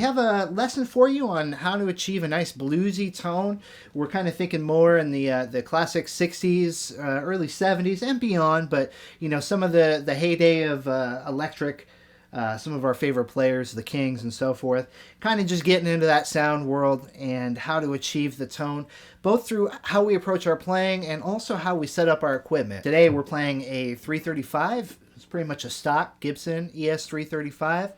have a lesson for you on how to achieve a nice bluesy tone. We're kind of thinking more in the classic 60s, early 70s and beyond, but you know, some of the heyday of electric, some of our favorite players, the Kings and so forth, kind of just getting into that sound world and how to achieve the tone, both through how we approach our playing and also how we set up our equipment. Today we're playing a 335. It's pretty much a stock Gibson ES335.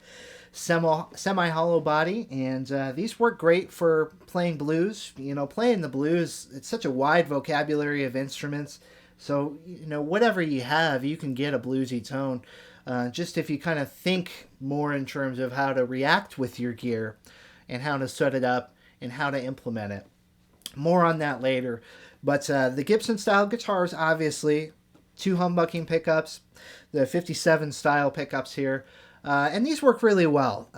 Semi-hollow body, and these work great for playing blues. You know, playing the blues, it's such a wide vocabulary of instruments, so you know, whatever you have, you can get a bluesy tone, just if you kind of think more in terms of how to react with your gear and how to set it up and how to implement it. More on that later, but the Gibson style guitars, obviously 2 humbucking pickups, the 57 style pickups here. And these work really well.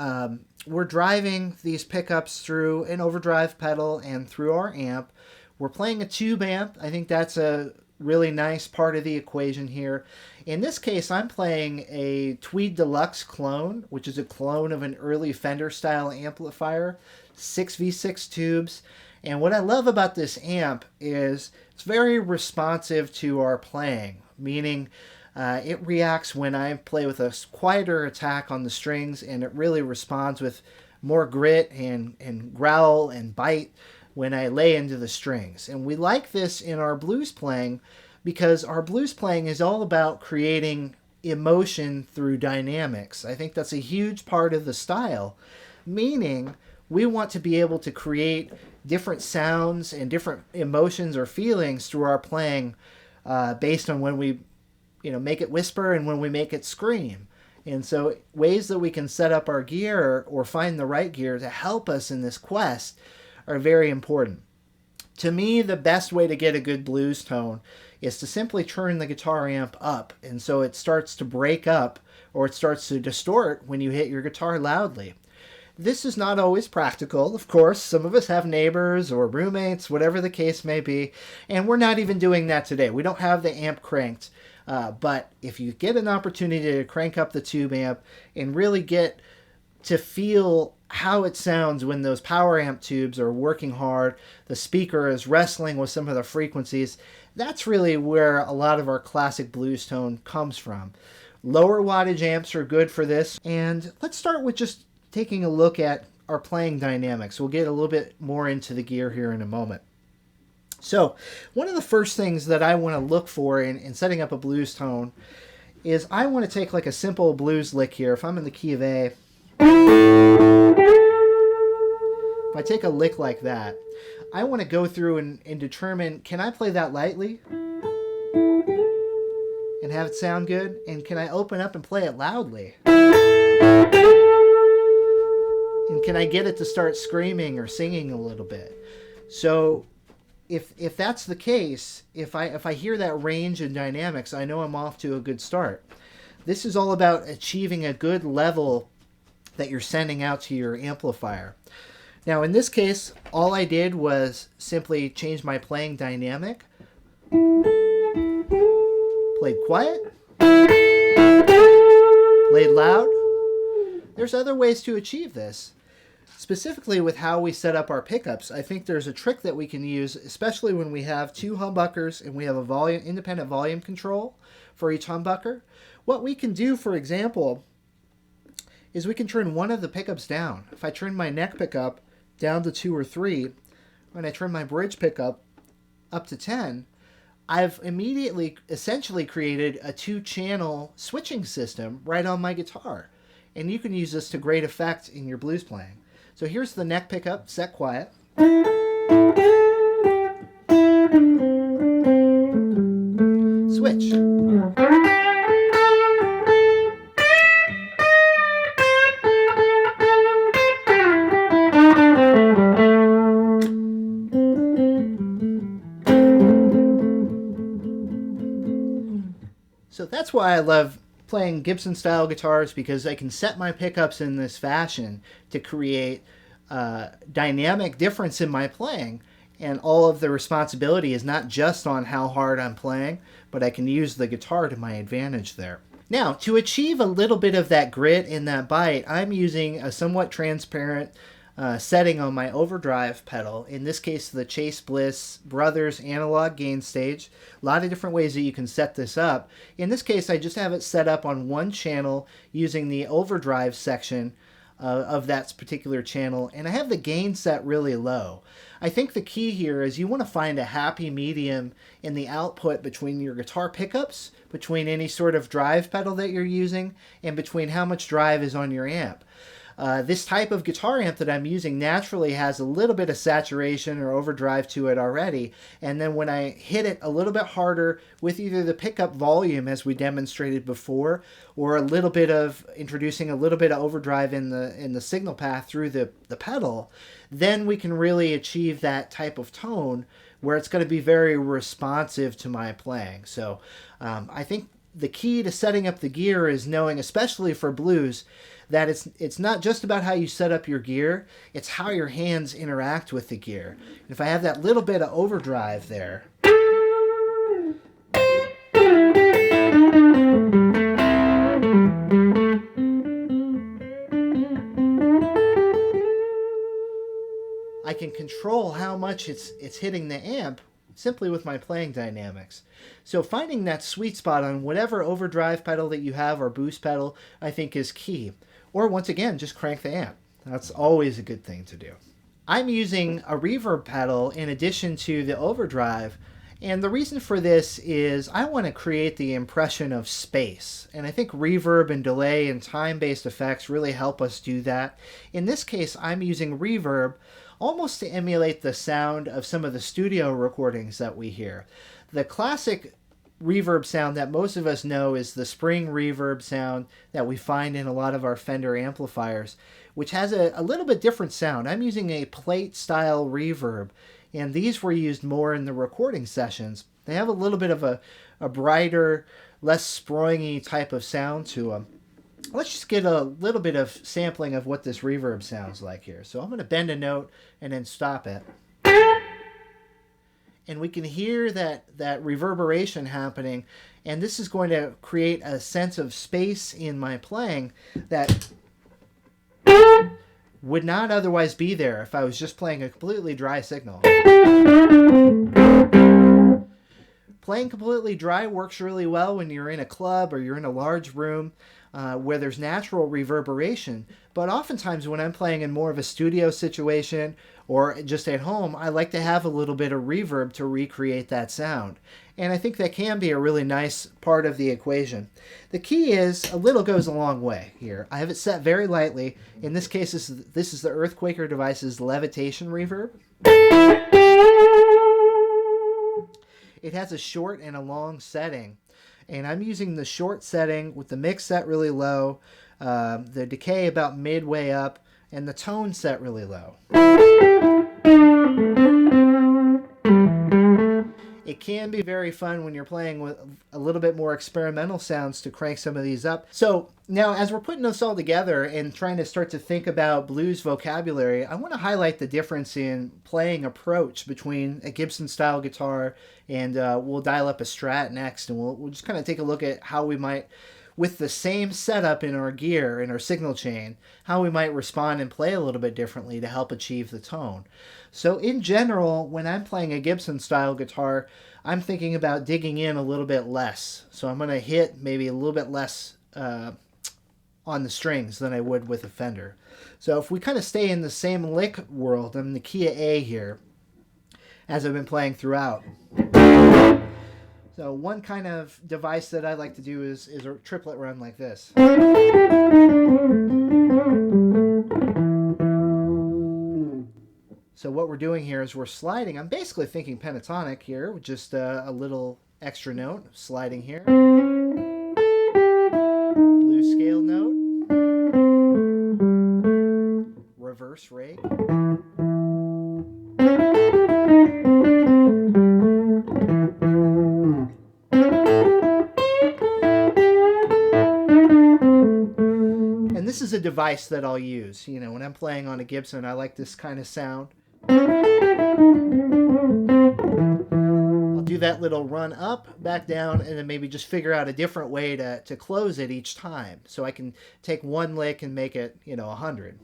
We're driving these pickups through an overdrive pedal and through our amp. We're playing a tube amp. I think that's a really nice part of the equation here. In this case, I'm playing a Tweed Deluxe clone, which is a clone of an early Fender style amplifier, 6V6 tubes. And what I love about this amp is it's very responsive to our playing, meaning it reacts when I play with a quieter attack on the strings, and it really responds with more grit and growl and bite when I lay into the strings. And we like this in our blues playing because our blues playing is all about creating emotion through dynamics. I think that's a huge part of the style, meaning we want to be able to create different sounds and different emotions or feelings through our playing based on when we make it whisper and when we make it scream. And so ways that we can set up our gear or find the right gear to help us in this quest are very important. To me, the best way to get a good blues tone is to simply turn the guitar amp up, and so it starts to break up or it starts to distort when you hit your guitar loudly. This is not always practical, of course. Some of us have neighbors or roommates, whatever the case may be, and we're not even doing that today. We don't have the amp cranked. But if you get an opportunity to crank up the tube amp and really get to feel how it sounds when those power amp tubes are working hard, the speaker is wrestling with some of the frequencies, that's really where a lot of our classic blues tone comes from. Lower wattage amps are good for this. And let's start with just taking a look at our playing dynamics. We'll get a little bit more into the gear here in a moment. So one of the first things that I want to look for in setting up a blues tone is I want to take like a simple blues lick here. If I'm in the key of A, if I take a lick like that, I want to go through and determine, can I play that lightly and have it sound good? And can I open up and play it loudly? And can I get it to start screaming or singing a little bit? So if that's the case, if I hear that range and dynamics, I know I'm off to a good start. This is all about achieving a good level that you're sending out to your amplifier. Now in this case, all I did was simply change my playing dynamic. Played quiet. Played loud. There's other ways to achieve this. Specifically with how we set up our pickups, I think there's a trick that we can use, especially when we have 2 humbuckers and we have a independent volume control for each humbucker. What we can do, for example, is we can turn one of the pickups down. If I turn my neck pickup down to 2 or 3, when I turn my bridge pickup up to 10, I've immediately essentially created a 2-channel switching system right on my guitar. And you can use this to great effect in your blues playing. So here's the neck pickup, set quiet. Switch. So that's why I love playing Gibson style guitars, because I can set my pickups in this fashion to create dynamic difference in my playing, and all of the responsibility is not just on how hard I'm playing, but I can use the guitar to my advantage there. Now, to achieve a little bit of that grit in that bite, I'm using a somewhat transparent setting on my overdrive pedal. In this case, the Chase Bliss Brothers analog gain stage. A lot of different ways that you can set this up. In this case, I just have it set up on one channel using the overdrive section of that particular channel, and I have the gain set really low. I think the key here is you want to find a happy medium in the output between your guitar pickups, between any sort of drive pedal that you're using, and between how much drive is on your amp. This type of guitar amp that I'm using naturally has a little bit of saturation or overdrive to it already, and then when I hit it a little bit harder with either the pickup volume as we demonstrated before, or a little bit of introducing a little bit of overdrive in the signal path through the pedal, then we can really achieve that type of tone where it's going to be very responsive to my playing. So I think the key to setting up the gear is knowing, especially for blues, that it's not just about how you set up your gear, it's how your hands interact with the gear. And if I have that little bit of overdrive there, I can control how much it's hitting the amp simply with my playing dynamics. So finding that sweet spot on whatever overdrive pedal that you have or boost pedal, I think is key. Or once again, just crank the amp. That's always a good thing to do. I'm using a reverb pedal in addition to the overdrive, and the reason for this is I want to create the impression of space. And I think reverb and delay and time-based effects really help us do that. In this case, I'm using reverb almost to emulate the sound of some of the studio recordings that we hear. The classic reverb sound that most of us know is the spring reverb sound that we find in a lot of our Fender amplifiers, which has a little bit different sound. I'm using a plate style reverb, and these were used more in the recording sessions. They have a little bit of a brighter, less springy type of sound to them. Let's just get a little bit of sampling of what this reverb sounds like here. So I'm going to bend a note and then stop it. And we can hear that reverberation happening, and this is going to create a sense of space in my playing that would not otherwise be there if I was just playing a completely dry signal. Playing completely dry works really well when you're in a club or you're in a large room where there's natural reverberation. But oftentimes when I'm playing in more of a studio situation or just at home, I like to have a little bit of reverb to recreate that sound. And I think that can be a really nice part of the equation. The key is a little goes a long way here. I have it set very lightly. In this case, this is the Earthquaker Devices Levitation Reverb. It has a short and a long setting. And I'm using the short setting with the mix set really low, the decay about midway up, and the tone set really low. It can be very fun when you're playing with a little bit more experimental sounds to crank some of these up. So now as we're putting this all together and trying to start to think about blues vocabulary, I want to highlight the difference in playing approach between a Gibson style guitar and we'll dial up a Strat next, and we'll just kind of take a look at how we might, with the same setup in our gear, in our signal chain, how we might respond and play a little bit differently to help achieve the tone. So in general, when I'm playing a Gibson style guitar, I'm thinking about digging in a little bit less. So I'm going to hit maybe a little bit less on the strings than I would with a Fender. So if we kind of stay in the same lick world, I'm in the key of A here, as I've been playing throughout. So one kind of device that I like to do is a triplet run like this. So what we're doing here is we're sliding. I'm basically thinking pentatonic here, with just a little extra note, sliding here. Blues scale note. Reverse rate. And this is a device that I'll use. You know, when I'm playing on a Gibson, I like this kind of sound. I'll do do that little run up, back down, and then maybe just figure out a different way to close it each time. So I can take one lick and make it, 100.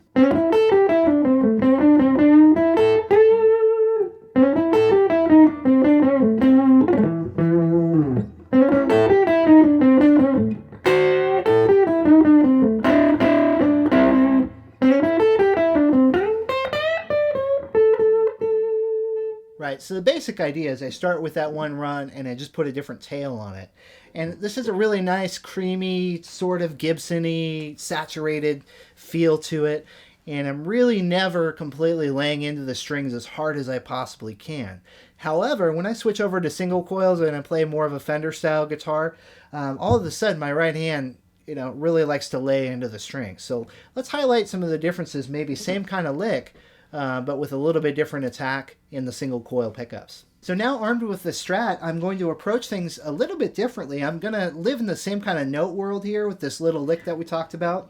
Right, so the basic idea is I start with that one run and I just put a different tail on it. And this is a really nice, creamy, sort of Gibson-y, saturated feel to it. And I'm really never completely laying into the strings as hard as I possibly can. However, when I switch over to single coils and I play more of a Fender-style guitar, all of a sudden my right hand really likes to lay into the strings. So let's highlight some of the differences, maybe same kind of lick, but with a little bit different attack in the single coil pickups. So now armed with the Strat, I'm going to approach things a little bit differently. I'm going to live in the same kind of note world here with this little lick that we talked about.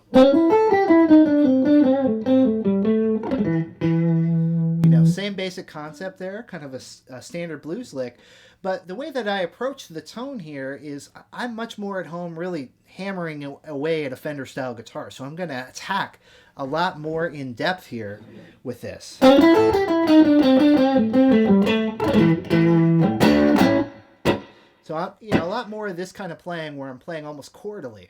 Same basic concept there, kind of a standard blues lick. But the way that I approach the tone here is I'm much more at home really hammering away at a Fender style guitar. So I'm going to attack a lot more in depth here with this. So a lot more of this kind of playing where I'm playing almost chordally.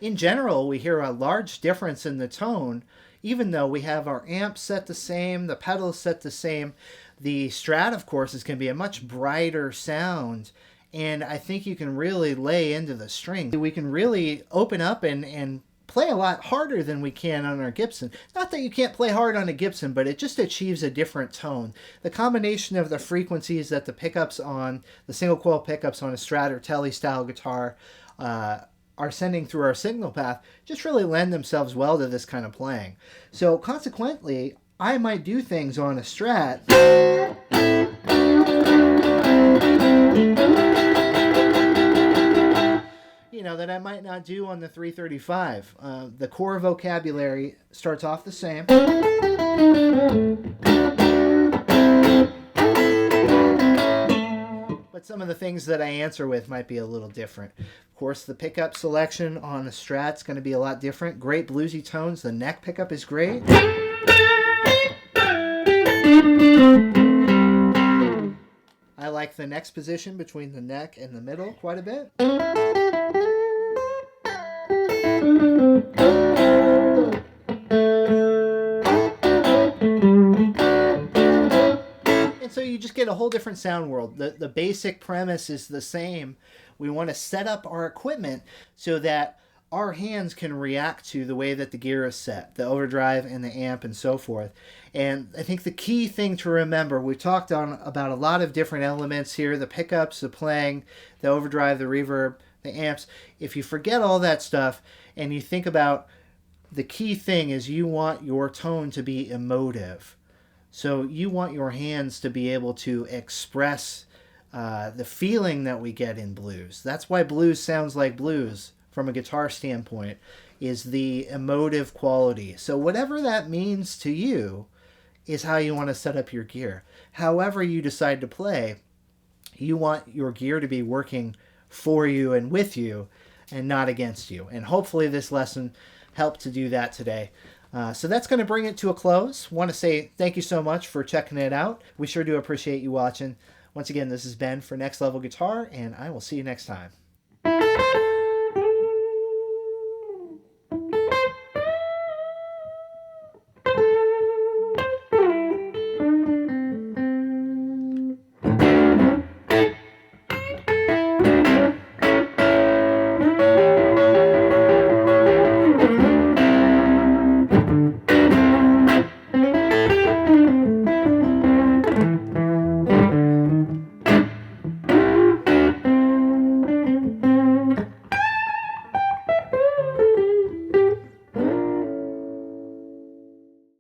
In general, we hear a large difference in the tone, even though we have our amp set the same, the pedals set the same. The Strat, of course, is going to be a much brighter sound, and I think you can really lay into the strings. We can really open up and play a lot harder than we can on our Gibson. Not that you can't play hard on a Gibson, but it just achieves a different tone. The combination of the frequencies that the pickups on, the single coil pickups on a Strat or Tele style guitar, are sending through our signal path just really lend themselves well to this kind of playing. So consequently, I might do things on a Strat that I might not do on the 335. The core vocabulary starts off the same. But some of the things that I answer with might be a little different. Of course, the pickup selection on the Strat's going to be a lot different. Great bluesy tones. The neck pickup is great. I like the next position between the neck and the middle quite a bit. And so you just get a whole different sound world. The basic premise is the same. We want to set up our equipment so that our hands can react to the way that the gear is set, the overdrive and the amp and so forth. And I think the key thing to remember, we've talked about a lot of different elements here, the pickups, the playing, the overdrive, the reverb, the amps. If you forget all that stuff and you think about the key thing is you want your tone to be emotive. So you want your hands to be able to express the feeling that we get in blues. That's why blues sounds like blues from a guitar standpoint, is the emotive quality. So whatever that means to you is how you want to set up your gear. However you decide to play, you want your gear to be working for you and with you and not against you. And hopefully this lesson helped to do that today. So that's going to bring it to a close. Want to say thank you so much for checking it out. We sure do appreciate you watching. Once again, this is Ben for Next Level Guitar, and I will see you next time.